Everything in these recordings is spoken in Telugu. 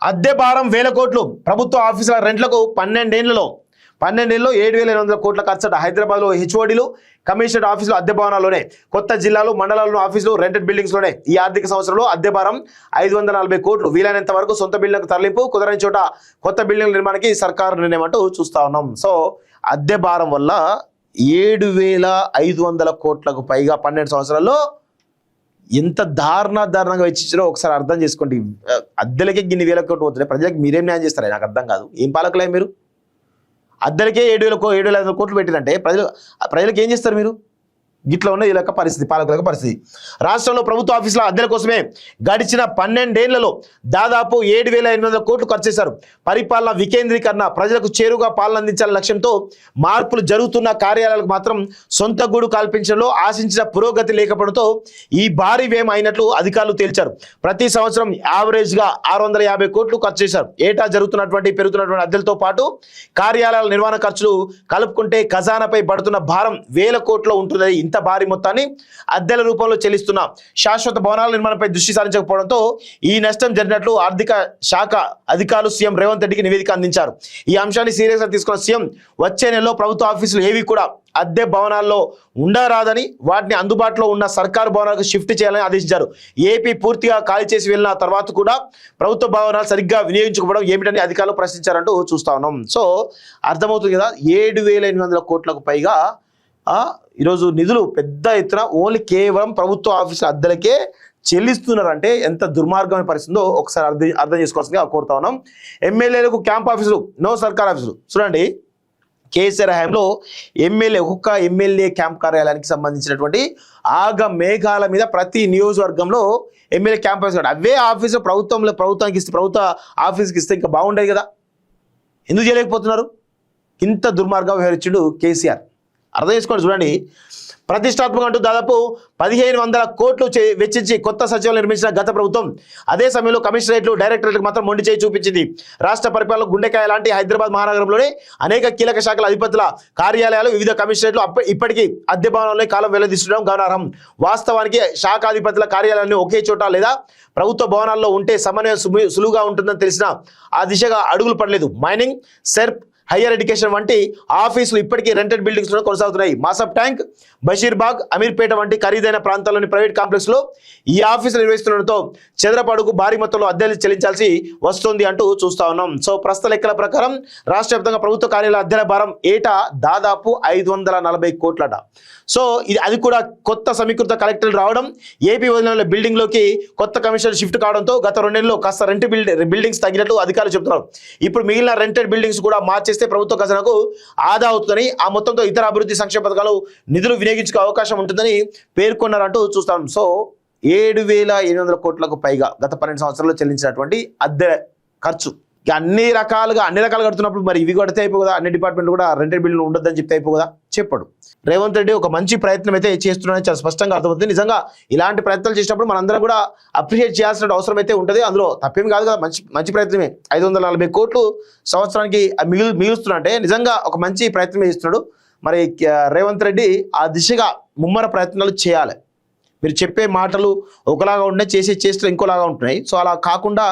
అద్దె భారం వేల కోట్లు. ప్రభుత్వ ఆఫీసుల రెంట్లకు 12 ఏళ్లలో 7,800 కోట్ల ఖర్చు. హైదరాబాద్లో హెచ్ఓడీలు కమిషనర్ ఆఫీసులు అద్దె భవనాల్లోనే, కొత్త జిల్లాలు మండలాల్లో ఆఫీసులు రెంటెడ్ బిల్డింగ్స్లోనే ఈ ఆర్థిక సంవత్సరంలో అద్దె భారం 540 కోట్లు. వీలైనంత వరకు సొంత బిల్డింగ్లకు తరలింపు, కుదరని చోట కొత్త బిల్డింగ్ల నిర్మాణానికి సర్కారు నిర్ణయం అంటూ చూస్తా ఉన్నాం. సో అద్దె భారం వల్ల 7,500 కోట్లకు పైగా 12 సంవత్సరాల్లో ఎంత దారుణంగా వెచ్చించారో ఒకసారి అర్థం చేసుకోండి. అద్దెలకే గిన్ని వేల కోట్లు పోతున్నాయి, ప్రజలకు మీరేం న్యాయం చేస్తారా? నాకు అర్థం కాదు. ఏం పాలకులే మీరు? అద్దెలకే 7,500 కోట్లు పెట్టినంటే ప్రజలకు ఏం చేస్తారు మీరు? గిట్లా ఉన్న ఈ పరిస్థితి, పాలకుల పరిస్థితి. రాష్ట్రంలో ప్రభుత్వ ఆఫీసుల అద్దెల కోసమే గడిచిన 12 ఏళ్లలో దాదాపు 7,800 కోట్లు ఖర్చు చేశారు. పరిపాలన వికేంద్రీకరణ, ప్రజలకు చేరుగా పాలన అందించాలనే లక్ష్యంతో మార్పులు జరుగుతున్న కార్యాలయాలకు మాత్రం సొంత గూడు కల్పించడంలో ఆశించిన పురోగతి లేకపోవడంతో ఈ భారీ వ్యయం అయినట్లు అధికారులు తేల్చారు. ప్రతి సంవత్సరం యావరేజ్గా 650 కోట్లు ఖర్చు చేశారు. ఏటా పెరుగుతున్నటువంటి అద్దెలతో పాటు కార్యాలయాల నిర్వహణ ఖర్చులు కలుపుకుంటే ఖజానాపై పడుతున్న భారం వేల కోట్లు ఉంటుంది. ఇంత భారీ మొత్తాన్ని అద్దెల రూపంలో చెల్లిస్తున్న శాశ్వత భవనాల నిర్మాణంపై దృష్టి సారించకపోవడంతో ఈ నష్టం జరిగినట్లు ఆర్థిక శాఖ అధికారులు సీఎం రేవంత్ రెడ్డికి నివేదిక అందించారు. ఈ అంశాన్ని సీరియస్ గా తీసుకున్న సీఎం వచ్చే నెలలో ప్రభుత్వ ఆఫీసులు ఏవి కూడా అద్దె భవనాల్లో ఉండరాదని, వాటిని అందుబాటులో ఉన్న సర్కారు భవనాలకు షిఫ్ట్ చేయాలని ఆదేశించారు. ఏపీ పూర్తిగా ఖాళీ చేసి వెళ్ళిన తర్వాత కూడా ప్రభుత్వ భవనాలు సరిగ్గా వినియోగించుకోవడం ఏమిటని అధికారులు ప్రశ్నించారంటూ చూస్తా ఉన్నాం. సో అర్థమవుతుంది కదా, 7,800 కోట్లకు పైగా ఈరోజు నిధులు పెద్ద ఎత్తున ఓన్లీ కేవలం ప్రభుత్వ ఆఫీసుల అద్దెలకే చెల్లిస్తున్నారంటే ఎంత దుర్మార్గమైన పరిస్థితుందో ఒకసారి అర్థం చేసుకోవాల్సిందిగా కోరుతా ఉన్నాం. ఎమ్మెల్యేలకు క్యాంప్ ఆఫీసులు, నో సర్కార్ ఆఫీసులు. చూడండి, కేసీఆర్ హయాంలో ఒక్కొక్క ఎమ్మెల్యే క్యాంప్ కార్యాలయానికి సంబంధించినటువంటి మేఘాల మీద ప్రతి నియోజకవర్గంలో ఎమ్మెల్యే క్యాంప్ ఆఫీస్, అవే ఆఫీసు ప్రభుత్వానికి ఇస్తే, ప్రభుత్వ ఆఫీస్కి ఇస్తే ఇంకా బాగుండేది కదా. ఎందుకు చేయలేకపోతున్నారు? ఇంత దుర్మార్గంగా వ్యవహరించుడు కేసీఆర్. అర్థం చేసుకోండి. చూడండి, ప్రతిష్టాత్మక అంటూ దాదాపు 1,500 కోట్లు వెచ్చించి కొత్త సచివాలయం నిర్మించిన గత ప్రభుత్వం అదే సమయంలో కమిషనరేట్లు, డైరెక్టరేట్లకు మాత్రం మొండి చేయి చూపించింది. రాష్ట్ర పరిపాలన గుండెకాయ లాంటి హైదరాబాద్ మహానగరంలోనే అనేక కీలక శాఖల అధిపతుల కార్యాలయాలు, వివిధ కమిషనరేట్లు ఇప్పటికీ అద్దె భవనాల్లో కాలం వెల్లదీస్తుండడం గమనార్హం. వాస్తవానికి శాఖాధిపతుల కార్యాలయాన్ని ఒకే చోట లేదా ప్రభుత్వ భవనాల్లో ఉంటే సమన్వయం సులువుగా ఉంటుందని తెలిసిన ఆ దిశగా అడుగులు పడలేదు. మైనింగ్, సెర్ప్, హైయర్ ఎడ్యుకేషన్ వంటి ఆఫీసులు ఇప్పటికీ రెంటెడ్ బిల్డింగ్స్ లో కొనసాగుతున్నాయి. మాసబ్ ట్యాంక్, బషీర్బాగ్, అమీర్పేట వంటి ఖరీదైన ప్రాంతాల్లోని ప్రైవేట్ కాంప్లెక్స్ లో ఈ ఆఫీసులు నిర్వహిస్తుండటంతో చదరపు అడుగు భారీ మొత్తంలో అద్దెలు చెల్లించాల్సి వస్తుంది అంటూ చూస్తా ఉన్నాం. సో ప్రస్తుత లెక్కల ప్రకారం రాష్ట్ర వ్యాప్తంగా ప్రభుత్వ కార్యాలయాల అద్దెల భారం ఏటా దాదాపు 540 కోట్లట. సో అది కూడా కొత్త సమీకృత కలెక్టర్లు రావడం, ఏపీ వదిలిన బిల్డింగ్ లోకి కొత్త కమిషనర్ షిఫ్ట్ కావడంతో గత 2 నెలల్లో కాస్త బిల్డింగ్స్ తగ్గినట్లు అధికారులు చెబుతున్నారు. ఇప్పుడు మిగిలిన రెంటెడ్ బిల్డింగ్స్ కూడా మార్చేస్తే ప్రభుత్వ ఖజానాకు ఆదా అవుతుందని, ఆ మొత్తంతో ఇతర అభివృద్ధి సంక్షేమ పథకాలు నిధులు వినియోగించుకో అవకాశం ఉంటుందని పేర్కొన్నారంటూ చూస్తాం. సో 7,800 కోట్లకు పైగా గత 12 సంవత్సరాల్లో చెల్లించినటువంటి అద్దె ఖర్చు. అన్ని రకాలుగా కడుతున్నప్పుడు మరి ఇవి కడితే అయిపో కదా, అన్ని డిపార్ట్మెంట్లు కూడా రెంటెడ్ బిల్లు ఉండొద్దని చెప్తే అయిపో కదా. చెప్పడు రేవంత్ రెడ్డి ఒక మంచి ప్రయత్నం అయితే చేస్తున్నారని చాలా స్పష్టంగా అర్థమవుతుంది. నిజంగా ఇలాంటి ప్రయత్నాలు చేసినప్పుడు మనందరం కూడా అప్రిషియేట్ చేయాల్సిన అవసరం అయితే ఉంటుంది. అందులో తప్పేం కాదు కదా, మంచి ప్రయత్నమే. 540 కోట్లు సంవత్సరానికి మిగులుస్తున్నట్టే నిజంగా ఒక మంచి ప్రయత్నమే చేస్తున్నాడు. మరి రేవంత్ రెడ్డి ఆ దిశగా ముమ్మర ప్రయత్నాలు చేయాలి. మీరు చెప్పే మాటలు ఒకలాగా ఉంటున్నాయి, చేసే చేష్టలు ఇంకోలాగా ఉంటున్నాయి. సో అలా కాకుండా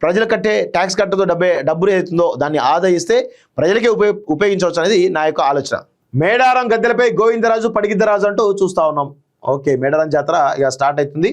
ప్రజలు కట్టే ట్యాక్స్ కట్టతో డబ్బులు ఏదైతుందో దాన్ని ఆదాయిస్తే ప్రజలకే ఉపయోగించవచ్చు అనేది నా యొక్క ఆలోచన. మేడారం గద్దెలపై గోవిందరాజు పడిగిద్దరాజు అంటూ చూస్తా ఉన్నాం. ఓకే, మేడారం జాతర ఇక స్టార్ట్ అవుతుంది.